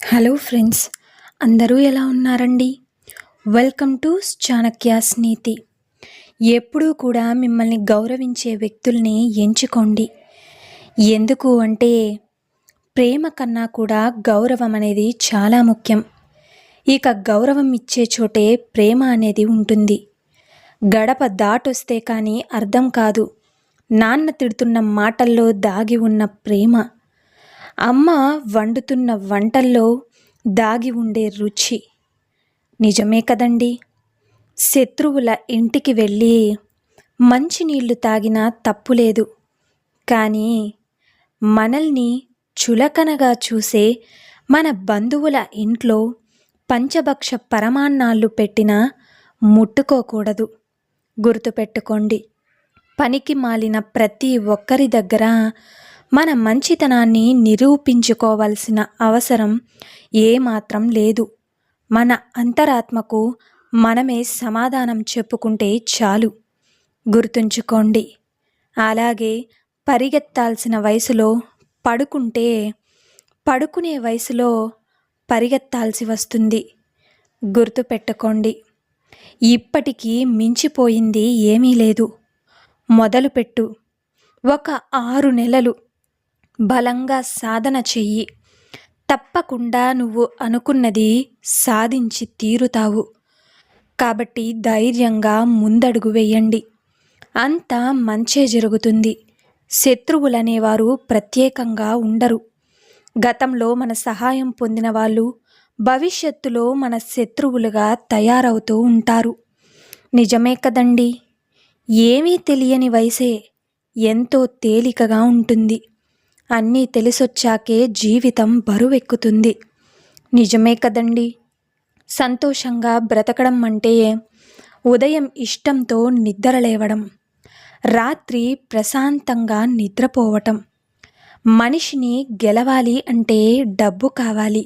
Hello friends, అందరూ ఎలా ఉన్నారండి? వెల్కమ్ టు చాణక్యాస్ నీతి. ఎప్పుడూ కూడా మిమ్మల్ని గౌరవించే వ్యక్తుల్ని ఎంచుకోండి. ఎందుకు అంటే ప్రేమ కన్నా కూడా గౌరవం అనేది చాలా ముఖ్యం. ఇక గౌరవం ఇచ్చే చోటే ప్రేమ అనేది ఉంటుంది. గడప దాటొస్తే కానీ అర్థం కాదు నాన్న తిడుతున్న మాటల్లో దాగి ఉన్న ప్రేమ, అమ్మ వండుతున్న వంటల్లో దాగి ఉండే రుచి. నిజమే కదండి. శత్రువుల ఇంటికి వెళ్ళి మంచినీళ్లు తాగినా తప్పులేదు, కానీ మనల్ని చులకనగా చూసే మన బంధువుల ఇంట్లో పంచభక్ష పరమాన్నాళ్ళు పెట్టినా ముట్టుకోకూడదు. గుర్తుపెట్టుకోండి, పనికి మాలిన ప్రతి ఒక్కరి దగ్గర మన మంచితనాన్ని నిరూపించుకోవాల్సిన అవసరం ఏమాత్రం లేదు. మన అంతరాత్మకు మనమే సమాధానం చెప్పుకుంటే చాలు. గుర్తుంచుకోండి. అలాగే పరిగెత్తాల్సిన వయసులో పడుకుంటే పడుకునే వయసులో పరిగెత్తాల్సి వస్తుంది. గుర్తుపెట్టుకోండి. ఇప్పటికీ మించిపోయింది ఏమీ లేదు. మొదలుపెట్టు. ఒక 6 నెలలు బలంగా సాధన చెయ్యి. తప్పకుండా నువ్వు అనుకున్నది సాధించి తీరుతావు. కాబట్టి ధైర్యంగా ముందడుగు వేయండి. అంతా మంచే జరుగుతుంది. శత్రువులనేవారు ప్రత్యేకంగా ఉండరు. గతంలో మన సహాయం పొందిన వాళ్ళు భవిష్యత్తులో మన శత్రువులుగా తయారవుతూ ఉంటారు. నిజమే కదండి. ఏమీ తెలియని వయసే ఎంతో తేలికగా ఉంటుంది. అన్నీ తెలిసొచ్చాకే జీవితం బరువెక్కుతుంది. నిజమే కదండి. సంతోషంగా బ్రతకడం అంటే ఉదయం ఇష్టంతో నిద్రలేవడం, రాత్రి ప్రశాంతంగా నిద్రపోవటం. మనిషిని గెలవాలి అంటే డబ్బు కావాలి.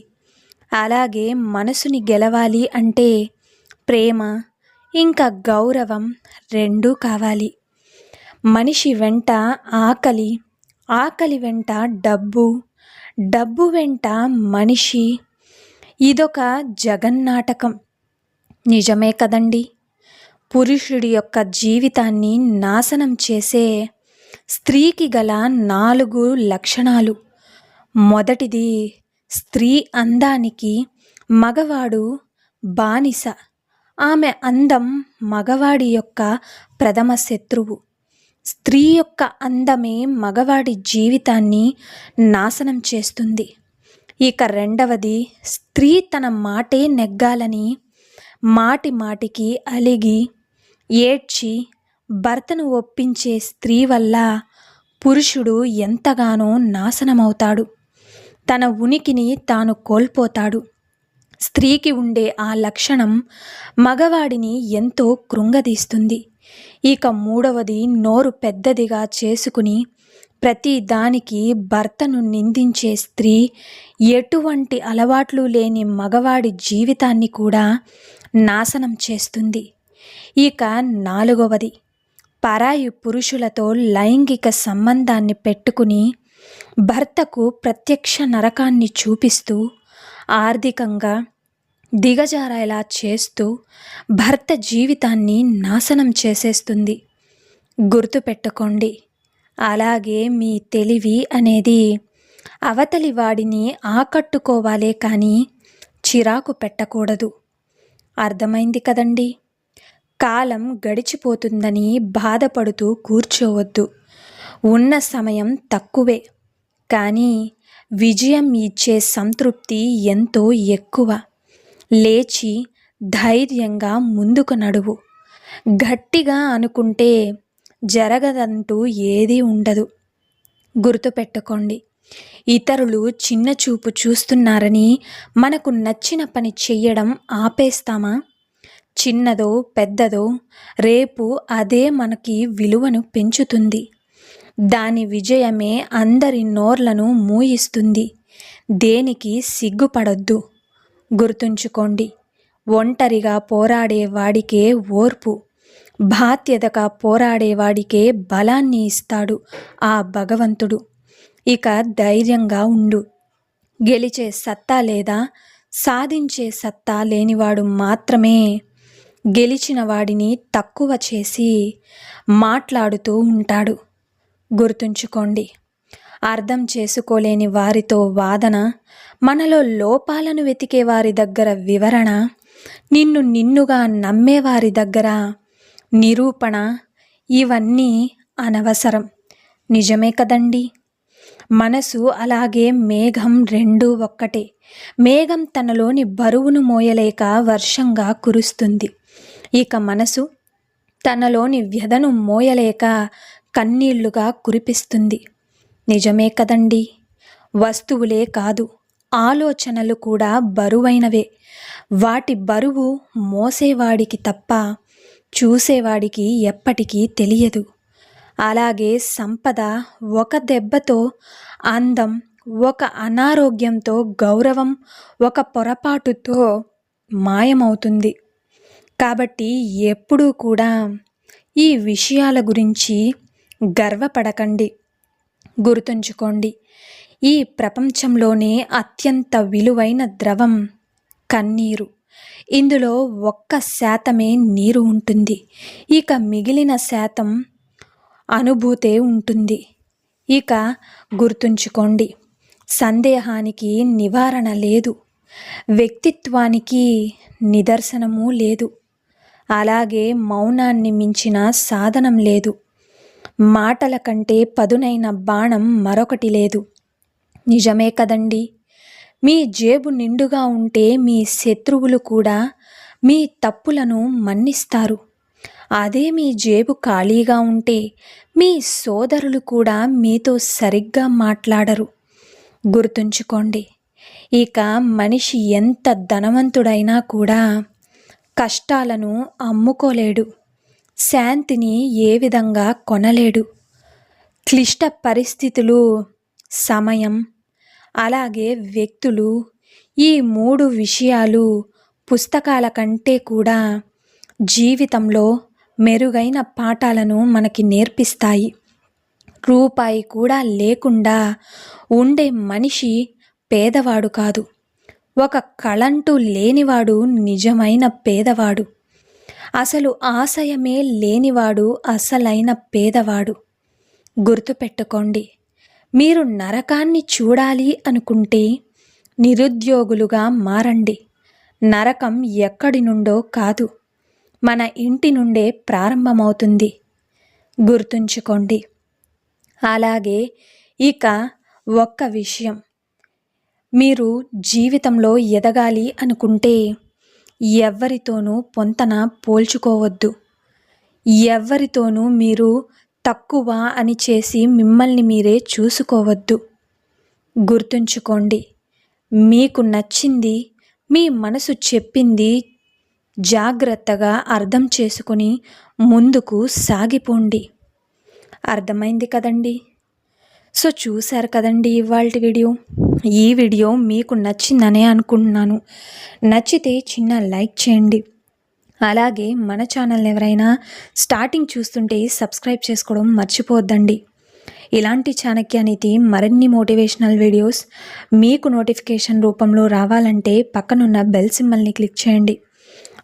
అలాగే మనసుని గెలవాలి అంటే ప్రేమ ఇంకా గౌరవం రెండూ కావాలి. మనిషి వెంట ఆకలి, ఆకలి వెంట డబ్బు, డబ్బు వెంట మనిషి. ఇదొక జగన్నాటకం. నిజమే కదండి. పురుషుడి యొక్క జీవితాన్ని నాశనం చేసే స్త్రీకి గల 4 లక్షణాలు. మొదటిది, స్త్రీ అందానికి మగవాడు బానిస. ఆమె అందం మగవాడి యొక్క ప్రథమ శత్రువు. స్త్రీ యొక్క అందమే మగవాడి జీవితాన్ని నాశనం చేస్తుంది. ఇక రెండవది, స్త్రీ తన మాటే నెగ్గాలని మాటి మాటికి అలిగి ఏడ్చి భర్తను ఒప్పించే స్త్రీ వల్ల పురుషుడు ఎంతగానో నాశనమవుతాడు. తన ఉనికిని తాను కోల్పోతాడు. స్త్రీకి ఉండే ఆ లక్షణం మగవాడిని ఎంతో కృంగదీస్తుంది. ఇక మూడవది, నోరు పెద్దదిగా చేసుకుని ప్రతి దానికి భర్తను నిందించే స్త్రీ ఎటువంటి అలవాట్లు లేని మగవాడి జీవితాన్ని కూడా నాశనం చేస్తుంది. ఇక నాలుగవది, పరాయి పురుషులతో లైంగిక సంబంధాన్ని పెట్టుకుని భర్తకు ప్రత్యక్ష నరకాన్ని చూపిస్తూ ఆర్థికంగా దిగజారేలా చేస్తూ భర్త జీవితాన్ని నాశనం చేసేస్తుంది. గుర్తుపెట్టుకోండి. అలాగే మీ తెలివి అనేది అవతలి వాడిని ఆకట్టుకోవాలే కానీ చిరాకు పెట్టకూడదు. అర్థమైంది కదండి. కాలం గడిచిపోతుందని బాధపడుతూ కూర్చోవద్దు. ఉన్న సమయం తక్కువే, కానీ విజయం ఇచ్చే సంతృప్తి ఎంతో ఎక్కువ. లేచి ధైర్యంగా ముందుకు నడువు. గట్టిగా అనుకుంటే జరగదంటూ ఏదీ ఉండదు. గుర్తుపెట్టుకోండి. ఇతరులు చిన్న చూపు చూస్తున్నారని మనకు నచ్చిన పని చెయ్యడం ఆపేస్తామా? చిన్నదో పెద్దదో రేపు అదే మనకి విలువను పెంచుతుంది. దాని విజయమే అందరి నోర్లను మూయిస్తుంది. దేనికి సిగ్గుపడొద్దు. గుర్తుంచుకోండి. ఒంటరిగా పోరాడే వాడికే ఓర్పు, బాధ్యతగా పోరాడేవాడికే బలాన్ని ఇస్తాడు ఆ భగవంతుడు. ఇక ధైర్యంగా ఉండు. గెలిచే సత్తా లేదా సాధించే సత్తా లేనివాడు మాత్రమే గెలిచిన వాడిని తక్కువ చేసి మాట్లాడుతూ ఉంటాడు. గుర్తుంచుకోండి. అర్థం చేసుకోలేని వారితో వాదన, మనలో లోపాలను వెతికే వారి దగ్గర వివరణ, నిన్నుగా నమ్మేవారి దగ్గర నిరూపణ, ఇవన్నీ అనవసరం. నిజమే కదండి. మనసు అలాగే మేఘం రెండూ ఒక్కటే. మేఘం తనలోని బరువును మోయలేక వర్షంగా కురుస్తుంది. ఇక మనసు తనలోని వ్యధను మోయలేక కన్నీళ్లుగా కురిపిస్తుంది. నిజమే కదండి. వస్తువులే కాదు, ఆలోచనలు కూడా బరువైనవే. వాటి బరువు మోసేవాడికి తప్ప చూసేవాడికి ఎప్పటికీ తెలియదు. అలాగే సంపద ఒక దెబ్బతో, అందం ఒక అనారోగ్యంతో, గౌరవం ఒక పొరపాటుతో మాయమవుతుంది. కాబట్టి ఎప్పుడూ కూడా ఈ విషయాల గురించి గర్వపడకండి. గుర్తుంచుకోండి, ఈ ప్రపంచంలోనే అత్యంత విలువైన ద్రవం కన్నీరు. ఇందులో 1% నీరు ఉంటుంది. ఇక మిగిలిన శాతం అనుభూతే ఉంటుంది. ఇక గుర్తుంచుకోండి, సందేహానికి నివారణ లేదు, వ్యక్తిత్వానికి నిదర్శనము లేదు, అలాగే మౌనాన్ని మించిన సాధనం లేదు, మాటల కంటే పదునైన బాణం మరొకటి లేదు. నిజమే కదండి. మీ జేబు నిండుగా ఉంటే మీ శత్రువులు కూడా మీ తప్పులను మన్నిస్తారు. అదే మీ జేబు ఖాళీగా ఉంటే మీ సోదరులు కూడా మీతో సరిగ్గా మాట్లాడరు. గుర్తుంచుకోండి. ఇక మనిషి ఎంత ధనవంతుడైనా కూడా కష్టాలను అమ్ముకోలేడు, శాంతిని ఏ విధంగా కొనలేడు. క్లిష్ట పరిస్థితులు, సమయం, అలాగే వ్యక్తులు, ఈ 3 విషయాలు పుస్తకాల కంటే కూడా జీవితంలో మెరుగైన పాఠాలను మనకి నేర్పిస్తాయి. రూపాయి కూడా లేకుండా ఉండే మనిషి పేదవాడు కాదు. ఒక కళంటూ లేనివాడు నిజమైన పేదవాడు. అసలు ఆశయమే లేనివాడు అసలైన పేదవాడు. గుర్తుపెట్టుకోండి. మీరు నరకాన్ని చూడాలి అనుకుంటే నిరుద్యోగులుగా మారండి. నరకం ఎక్కడి నుండో కాదు, మన ఇంటి నుండే ప్రారంభమవుతుంది. గుర్తుంచుకోండి. అలాగే ఇక ఒక్క విషయం, మీరు జీవితంలో ఎదగాలి అనుకుంటే ఎవ్వరితోనూ పొంతన పోల్చుకోవద్దు. ఎవ్వరితోనూ మీరు తక్కువ అని చేసి మిమ్మల్ని మీరే చూసుకోవద్దు. గుర్తుంచుకోండి, మీకు నచ్చింది, మీ మనసు చెప్పింది జాగ్రత్తగా అర్థం చేసుకుని ముందుకు సాగిపోండి. అర్థమైంది కదండి. సో చూశారు కదండి ఇవాల్టి వీడియో. ఈ వీడియో మీకు నచ్చిందనే అనుకుంటున్నాను. నచ్చితే చిన్న లైక్ చేయండి. అలాగే మన ఛానల్ని ఎవరైనా స్టార్టింగ్ చూస్తుంటే సబ్స్క్రైబ్ చేసుకోవడం మర్చిపోవద్దండి. ఇలాంటి చాణక్యనీతి మరిన్ని మోటివేషనల్ వీడియోస్ మీకు నోటిఫికేషన్ రూపంలో రావాలంటే పక్కనున్న బెల్ సింబల్ని క్లిక్ చేయండి.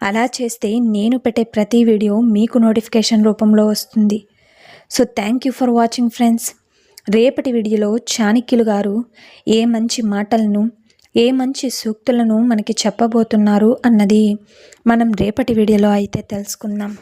అలా చేస్తే నేను పెట్టే ప్రతి వీడియో మీకు నోటిఫికేషన్ రూపంలో వస్తుంది. So thank you for watching friends. రేపటి వీడియోలో చాణక్యులు గారు ఏ మంచి మాటలను, ఏ మంచి సూక్తులను మనకి చెప్పబోతున్నారు అన్నది మనం రేపటి వీడియోలో అయితే తెలుసుకుందాం.